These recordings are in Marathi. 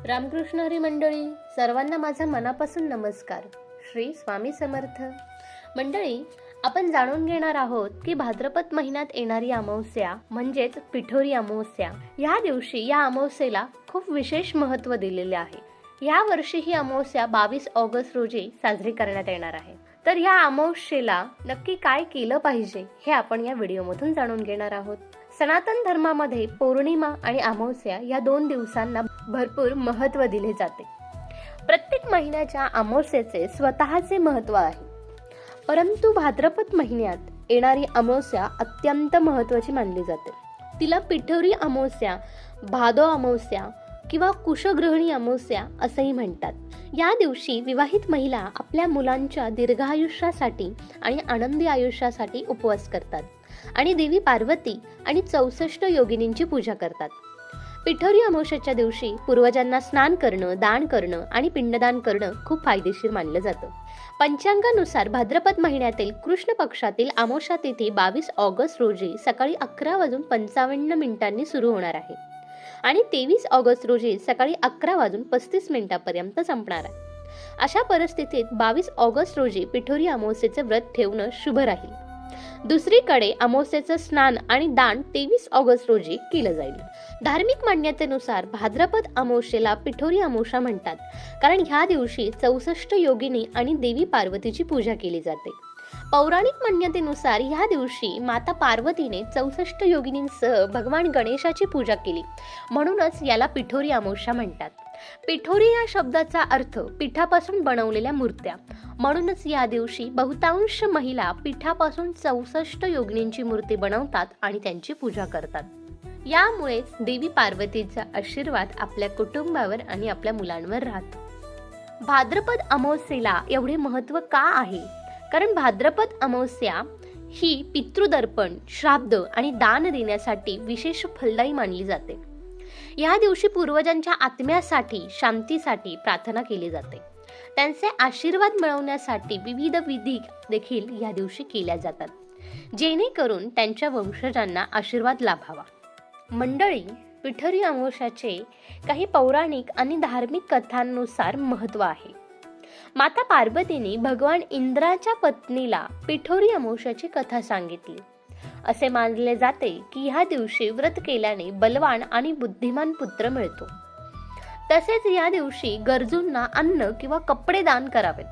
रामकृष्ण हरी मंडळी, सर्वांना माझा मनापासून नमस्कार. श्री स्वामी समर्थ. मंडळी, आपण जाणून घेणार आहोत की भाद्रपद महिन्यात येणारी अमावस्या म्हणजेच पिठोरी अमावस्या. या दिवशी या अमावस्येला खूप विशेष महत्त्व दिलेले आहे. या वर्षी ही अमावस्या 22 ऑगस्ट रोजी साजरी करण्यात येणार आहे. तर या अमावस्येला नक्की काय केलं पाहिजे हे आपण या व्हिडिओमधून जाणून घेणार आहोत. सनातन धर्मामध्ये पौर्णिमा आणि अमावस्या या 2 दिवसांना भरपूर महत्त्व दिले जाते. प्रत्येक महिन्याच्या अमावस्येचे स्वतःचे महत्त्व आहे. परंतु भाद्रपद महिन्यात येणारी अमावस्या अत्यंत महत्त्वाची मानली जाते. तिला पिठोरी अमावस्या, भादो अमावस्या किंवा कुशग्रहणी अमावस्या असंही म्हणतात. या दिवशी विवाहित महिला आपल्या मुलांच्या दीर्घायुष्यासाठी आणि आनंदी आयुष्यासाठी उपवास करतात आणि देवी पार्वती आणि 64 योगिनींची पूजा करतात. पिठोरी अमावस्येच्या दिवशी पूर्वजांना स्नान करणं, दान करणं आणि पिंडदान करणं खूप फायदेशीर मानलं जातं. पंचांगानुसार भाद्रपद महिन्यातील कृष्ण पक्षातील अमावस्या तिथी 22 ऑगस्ट रोजी सकाळी 11:55 सुरू होणार आहे आणि 23 ऑगस्ट रोजी सकाळी 11:35 संपणार आहे. अशा परिस्थितीत 22 ऑगस्ट रोजी पिठोरी अमावस्येचे व्रत ठेवणं शुभ राहील. दुसरीकडे अमावस्येचं स्नान आणि दान 23 ऑगस्ट रोजी केलं जाईल. धार्मिक मान्यतेनुसार भाद्रपद अमावस्येला पिठोरी अमावस्या म्हणतात, कारण ह्या दिवशी 64 योगिनी आणि देवी पार्वतीची पूजा केली जाते. पौराणिक मान्यतेनुसार ह्या दिवशी माता पार्वतीने 64 योगिनींसह भगवान गणेशाची पूजा केली, म्हणूनच याला पिठोरी अमावस्या म्हणतात. पिठोरी या शब्दाचा अर्थ पिठापासून बनवलेल्या मूर्त्या, म्हणूनच या दिवशी बहुतांश महिला पिठापासून 64 योगिनींची मूर्ती बनवतात आणि त्यांची पूजा करतात. यामुळेच देवी पार्वतीचा आशीर्वाद आपल्या कुटुंबावर आणि आपल्या मुलांवर राहतो. भाद्रपद अमावस्येला एवढे महत्त्व का आहे? कारण भाद्रपद अमावस्या ही पितृदर्पण, श्राद्ध आणि दान देण्यासाठी विशेष फलदायी मानली जाते. या दिवशी पूर्वजांच्या आत्म्यासाठी, शांतीसाठी प्रार्थना केली जाते. त्यांचे आशीर्वाद मिळवण्यासाठी विविध विधी देखील या दिवशी केल्या जातात, जेणेकरून त्यांच्या वंशजांना आशीर्वाद लाभावा. मंडळी, पिठोरी अमावस्याचे काही पौराणिक आणि धार्मिक कथांनुसार महत्त्व आहे. माता पार्वतीने भगवान इंद्राच्या पत्नीला पिठोरी अमावस्याची कथा सांगितली. असे मानले जाते की ह्या दिवशी व्रत केल्याने बलवान आणि बुद्धिमान पुत्र मिळतो. तसेच या दिवशी गरजूंना अन्न किंवा कपडे दान करावेत.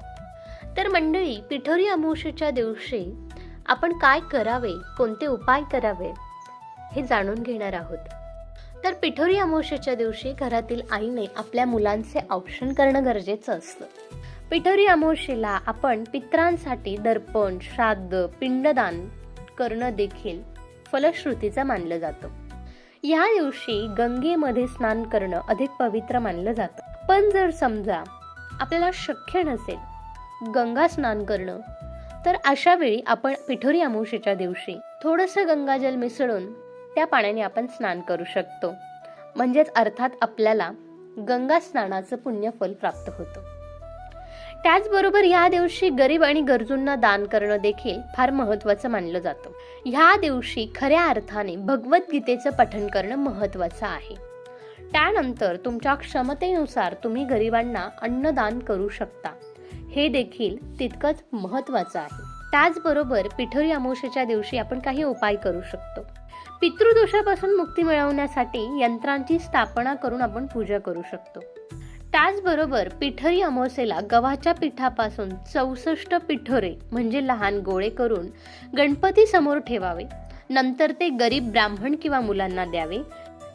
तर मंडळी, पिठोरी अमावस्येच्या दिवशी आपण काय करावे, कोणते उपाय करावे हे जाणून घेणार आहोत. तर पिठोरी अमावस्येच्या दिवशी घरातील आईने आपल्या मुलांचे औक्षण करणं गरजेचं असतं. पिठोरी अमावस्येला आपण पितरांसाठी दर्पण, श्राद्ध, पिंडदान करणं देखील फलश्रुतीचं मानलं जातं. या दिवशी गंगेमध्ये स्नान करणं अधिक पवित्र मानलं जातं. पण जर समजा आपल्याला शक्य नसेल गंगा स्नान करणं, तर अशा वेळी आपण पिठोरी अमावस्येच्या दिवशी थोडंसं गंगाजल मिसळून त्या पाण्याने आपण स्नान करू शकतो. म्हणजेच अर्थात आपल्याला गंगा स्नानाचं पुण्यफल प्राप्त होतं. त्याचबरोबर या दिवशी गरीब आणि गरजूंना दान करणं देखील फार महत्त्वाचं मानलं जातं. ह्या दिवशी खऱ्या अर्थाने भगवद्गीतेचं पठण करणं महत्त्वाचं आहे. त्यानंतर तुमच्या क्षमतेनुसार तुम्ही गरिबांना अन्नदान करू शकता, हे देखील तितकंच महत्त्वाचं आहे. त्याचबरोबर पिठोरी अमावस्येच्या दिवशी आपण काही उपाय करू शकतो. पितृदोषापासून मुक्ती मिळवण्यासाठी यंत्रांची स्थापना करून आपण पूजा करू शकतो. त्याचबरोबर पिठोरी अमावस्येला गव्हाच्या पिठापासून 64 पिठोरे म्हणजे लहान गोळे करून गणपती समोर ठेवावे. नंतर ते गरीब ब्राह्मण किंवा मुलांना द्यावे.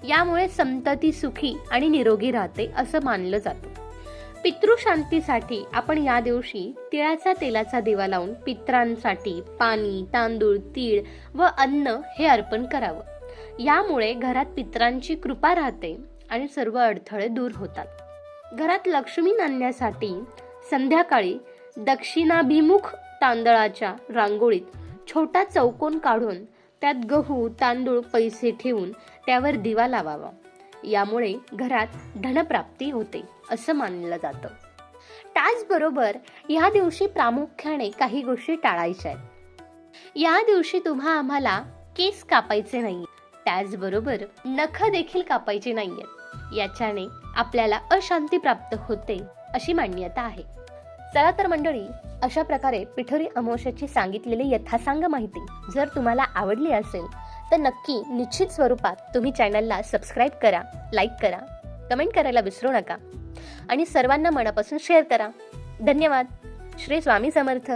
यामुळे संतती सुखी आणि निरोगी राहते असं मानलं जातं. पितृशांतीसाठी आपण या दिवशी तिळाच्या तेलाचा दिवा लावून पितरांसाठी पाणी, तांदूळ, तीळ व अन्न हे अर्पण करावं. यामुळे घरात पितरांची कृपा राहते आणि सर्व अडथळे दूर होतात. घरात लक्ष्मी आणण्यासाठी संध्याकाळी दक्षिणाभिमुख तांदळाच्या रांगोळीत छोटा चौकोन काढून त्यात गहू, तांदूळ, पैसे ठेवून त्यावर दिवा लावावा. यामुळे घरात धनप्राप्ती होते असं मानलं जातं. त्याचबरोबर या दिवशी प्रामुख्याने काही गोष्टी टाळायच्या आहेत. या दिवशी आम्हाला केस कापायचे नाही, त्याचबरोबर नख देखील कापायचे नाहीयेत. याच्याने आपल्याला अशांती प्राप्त होते अशी मान्यता आहे. चला तर मंडळी, अशा प्रकारे पिठोरी अमावस्येची सांगितलेली यथासांग माहिती जर तुम्हाला आवडली असेल तर नक्की निश्चित स्वरूपात तुम्ही चॅनलला सबस्क्राईब करा, लाईक करा, कमेंट करायला विसरू नका आणि सर्वांना मनापासून शेअर करा. धन्यवाद. श्री स्वामी समर्थ.